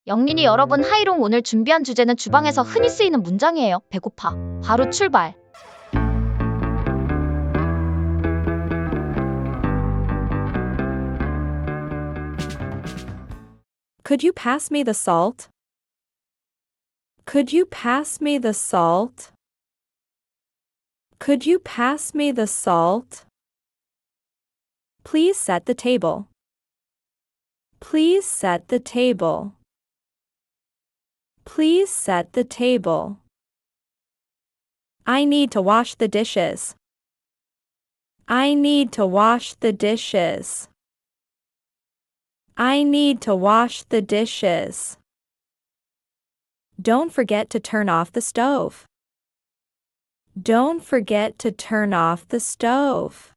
영린이 여러분 하이롱 오늘 준비한 주제는 주방에서 흔히 쓰이는 문장이에요. 배고파. 바로 출발. Could you pass me the salt? Could you pass me the salt? Could you pass me the salt? Please set the table. Please set the table. Please set the table. I need to wash the dishes. I need to wash the dishes. I need to wash the dishes. Don't forget to turn off the stove. Don't forget to turn off the stove.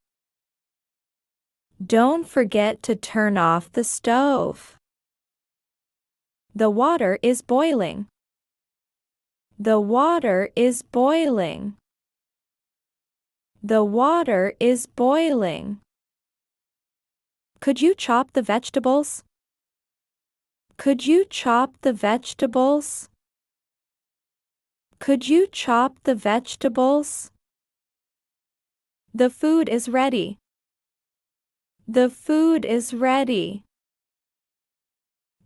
Don't forget to turn off the stove. The water is boiling. The water is boiling. The water is boiling. Could you chop the vegetables? Could you chop the vegetables? Could you chop the vegetables? The food is ready. The food is ready.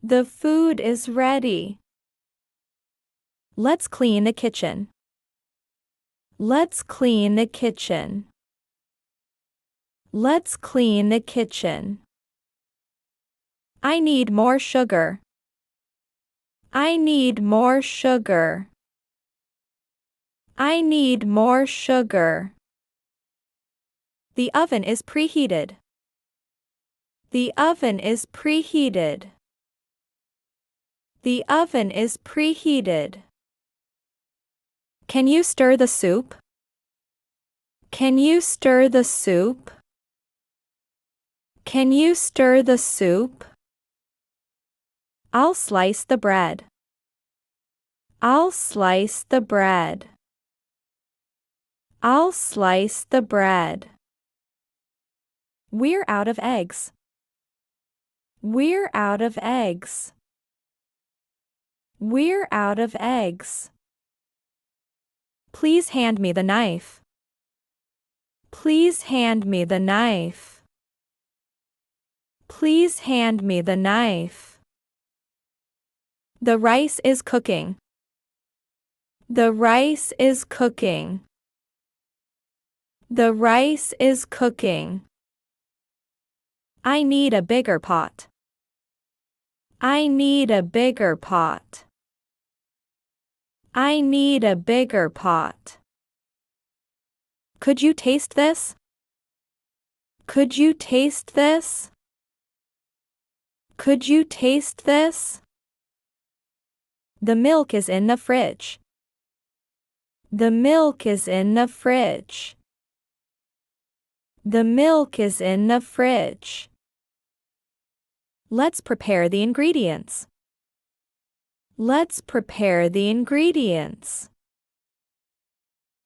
The food is ready. Let's clean the kitchen. Let's clean the kitchen. Let's clean the kitchen. I need more sugar. I need more sugar. I need more sugar. The oven is preheated. The oven is preheated. The oven is preheated. Can you stir the soup? Can you stir the soup? Can you stir the soup? I'll slice the bread. I'll slice the bread. I'll slice the bread. We're out of eggs. We're out of eggs. We're out of eggs. Please hand me the knife. Please hand me the knife. Please hand me the knife. The rice is cooking. The rice is cooking. The rice is cooking. I need a bigger pot. I need a bigger pot. I need a bigger pot. Could you taste this? Could you taste this? Could you taste this? The milk is in the fridge. The milk is in the fridge. The milk is in the fridge. Let's prepare the ingredients. Let's prepare the ingredients.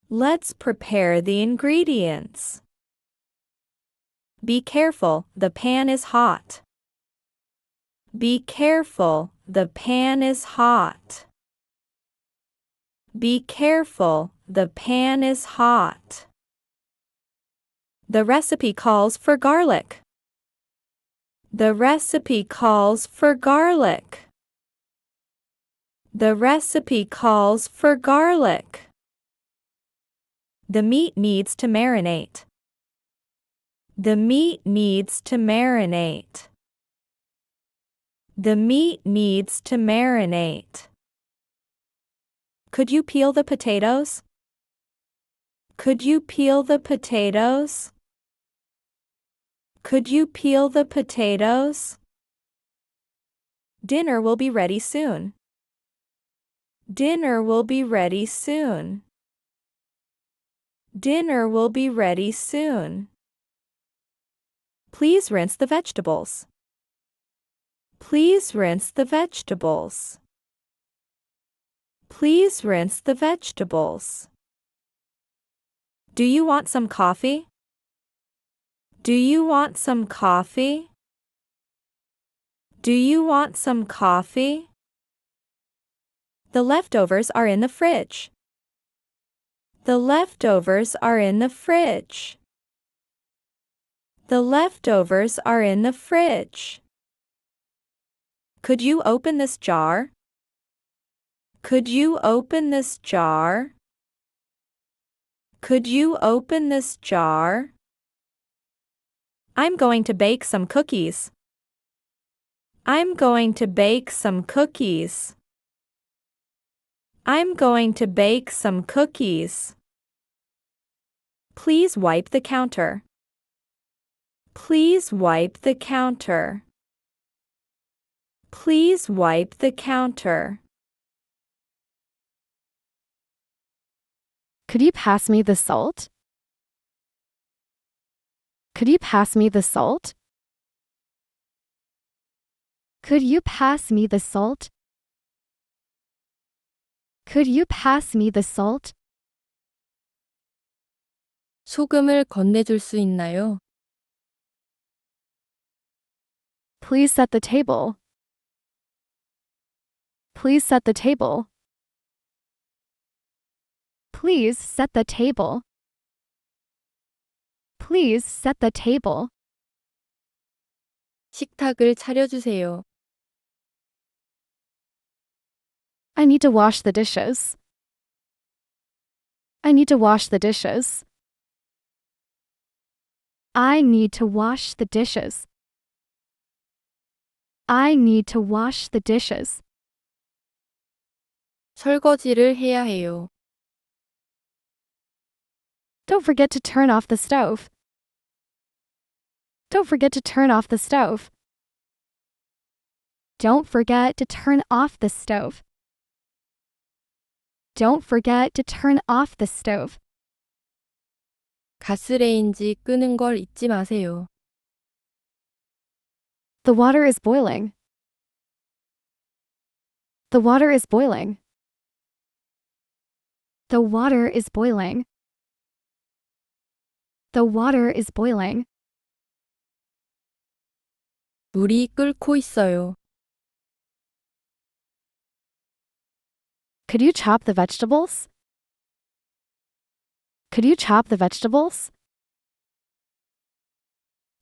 Let's prepare the ingredients. Be careful, the pan is hot. Be careful, the pan is hot. Be careful, the pan is hot. The recipe calls for garlic. The recipe calls for garlic. The recipe calls for garlic. The meat needs to marinate. The meat needs to marinate. The meat needs to marinate. Could you peel the potatoes? Could you peel the potatoes? Could you peel the potatoes? Dinner will be ready soon. Dinner will be ready soon. Dinner will be ready soon. Please rinse the vegetables. Please rinse the vegetables. Please rinse the vegetables. Do you want some coffee? Do you want some coffee? Do you want some coffee? The leftovers are in the fridge. The leftovers are in the fridge. The leftovers are in the fridge. Could you open this jar? Could you open this jar? Could you open this jar? I'm going to bake some cookies. I'm going to bake some cookies. I'm going to bake some cookies. Please wipe the counter. Please wipe the counter. Please wipe the counter. Could you pass me the salt? Could you pass me the salt? Could you pass me the salt? Could you pass me the salt? 소금을 건네줄 수 있나요? Please set the table. Please set the table. Please set the table. Please set the table. 식탁을 차려주세요. I need to wash the dishes. I need to wash the dishes. I need to wash the dishes. I need to wash the dishes. 설거지를 해야 해요. Don't forget to turn off the stove. Don't forget to turn off the stove. Don't forget to turn off the stove. Don't forget to turn off the stove. 가스레인지 끄는 걸 잊지 마세요. The water is boiling. The water is boiling. The water is boiling. The water is boiling. 물이 끓고 있어요. Could you chop the vegetables? Could you chop the vegetables?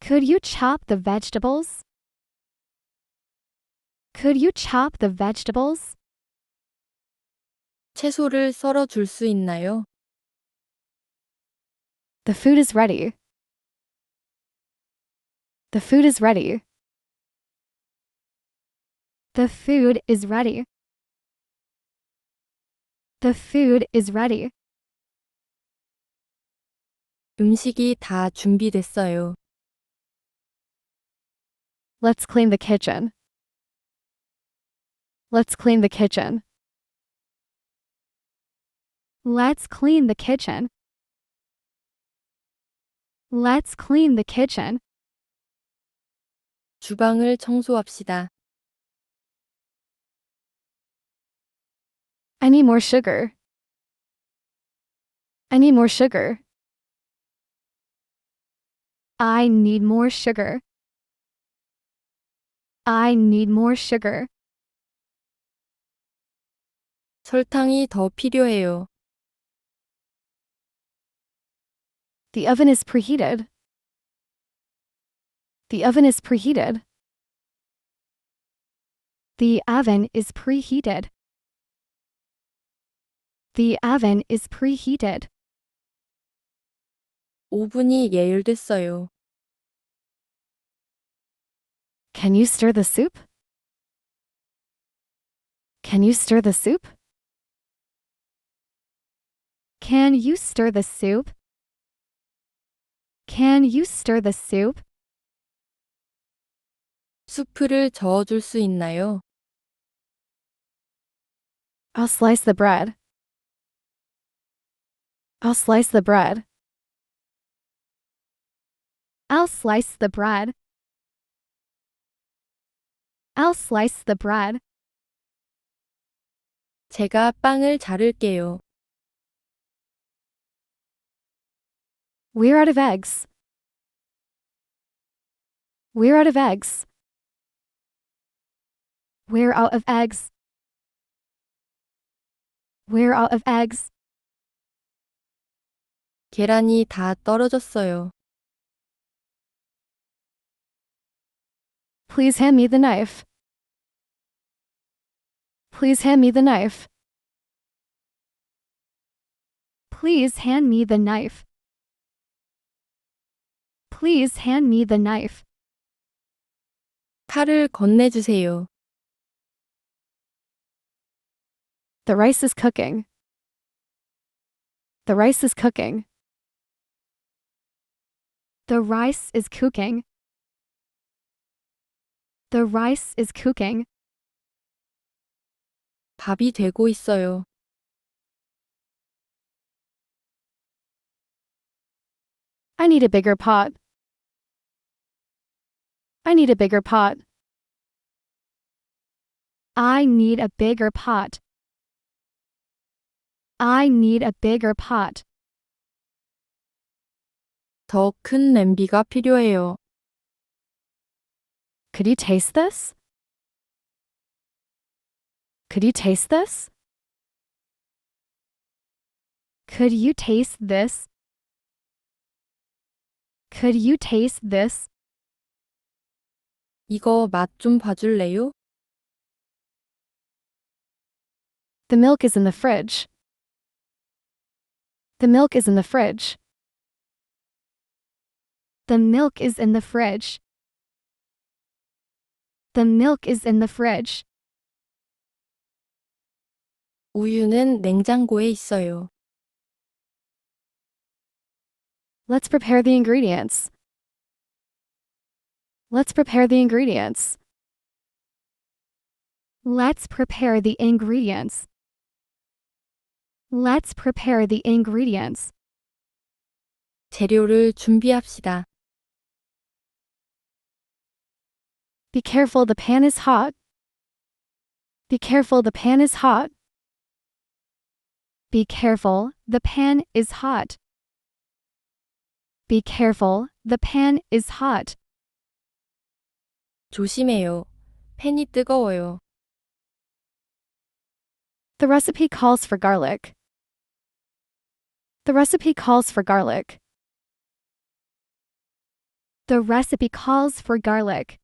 Could you chop the vegetables? Could you chop the vegetables? 채소를 썰어 줄 수 있나요? The food is ready. The food is ready. The food is ready. The food is ready. 음식이 다 준비됐어요. Let's clean the kitchen. Let's clean the kitchen. Let's clean the kitchen. Let's clean the kitchen. 주방을 청소합시다. I need more sugar. I need more sugar. I need more sugar. I need more sugar. 설탕이 더 필요해요. The oven is preheated. The oven is preheated. The oven is preheated. The oven is preheated. 오븐이 예열됐어요. Can you stir the soup? Can you stir the soup? Can you stir the soup? Can you stir the soup? 수프를 저어줄 수 있나요? I'll slice the bread. I'll slice the bread. I'll slice the bread. I'll slice the bread. 제가 빵을 자를게요. We're out of eggs. We're out of eggs. We're out of eggs. We're out of eggs. 계란이 다 떨어졌어요. Please hand me the knife. Please hand me the knife. Please hand me the knife. Please hand me the knife. 칼을 건네주세요. The rice is cooking. The rice is cooking. The rice is cooking. The rice is cooking. 밥이 되고 있어요. I need a bigger pot. I need a bigger pot. I need a bigger pot. I need a bigger pot. 더 큰 냄비가 필요해요. Could you taste this? Could you taste this? Could you taste this? Could you taste this? 이거 맛 좀 봐줄래요? The milk is in the fridge. The milk is in the fridge. The milk is in the fridge. The milk is in the fridge. 우유는 냉장고에 있어요. Let's prepare the ingredients. Let's prepare the ingredients. Let's prepare the ingredients. Let's prepare the ingredients. 재료를 준비합시다. Be careful, the pan is hot. Be careful, the pan is hot. Be careful, the pan is hot. Be careful, the pan is hot. 조심해요. 팬이 뜨거워요. The recipe calls for garlic. The recipe calls for garlic. The recipe calls for garlic.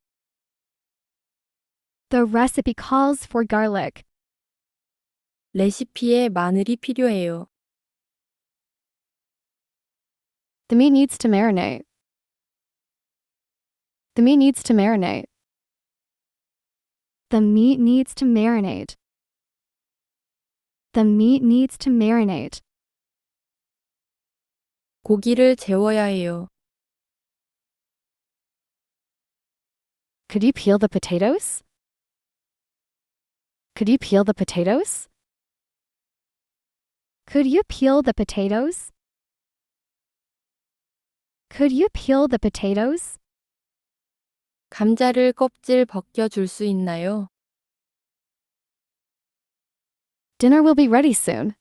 The recipe calls for garlic. 레시피에 마늘이 필요해요. The meat needs to marinate. The meat needs to marinate. The meat needs to marinate. The meat needs to marinate. 고기를 재워야 해요. Could you peel the potatoes? Could you peel the potatoes? Could you peel the potatoes? Could you peel the potatoes? 감자를 껍질 벗겨줄 수 있나요? Dinner will be ready soon.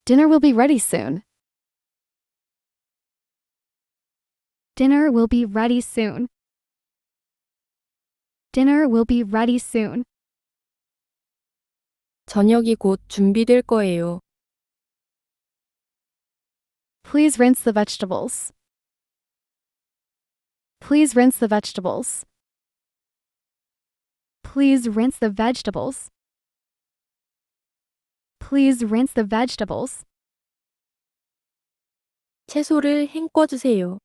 Dinner will be ready soon. Dinner will be ready soon. Dinner will be ready soon. 저녁이 곧 준비될 거예요. Please rinse the vegetables. Please rinse the vegetables. Please rinse the vegetables. Please rinse the vegetables. 채소를 헹궈주세요.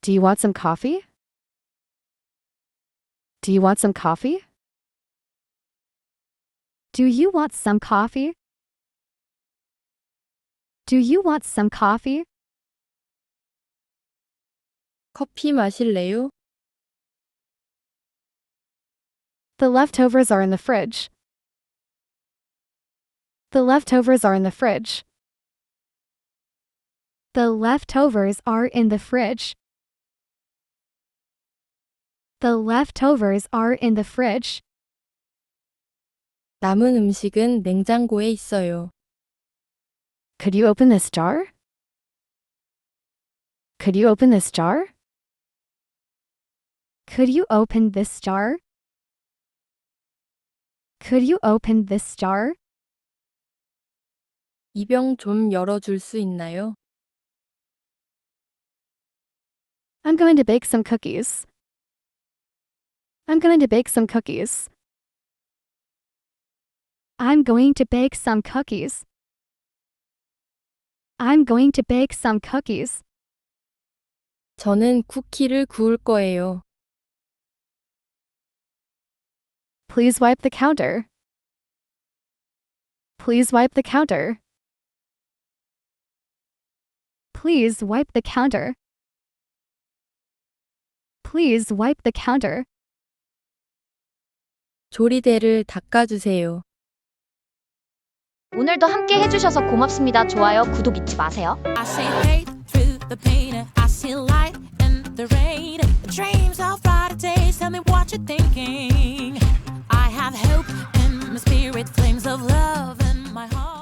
Do you want some coffee? Do you want some coffee? Do you want some coffee? Do you want some coffee? 커피 마실래요? The leftovers are in the fridge. The leftovers are in the fridge. The leftovers are in the fridge. The leftovers are in the fridge. 남은 음식은 냉장고에 있어요. Could you open this jar? Could you open this jar? Could you open this jar? Could you open this jar? 이 병 좀 열어줄 수 있나요? I'm going to bake some cookies. I'm going to bake some cookies. I'm going to bake some cookies. I'm going to bake some cookies. 저는 쿠키를 구울 거예요. Please wipe the counter. Please wipe the counter. Please wipe the counter. Please wipe the counter. 조리대를 닦아주세요. 오늘도 함께 해주셔서 고맙습니다. 좋아요, 구독 잊지 마세요. I see hate through the pain. I see light in the rain. Dreams of brighter days. Tell me what you're thinking. I have hope in my spirit, flames of love in my heart.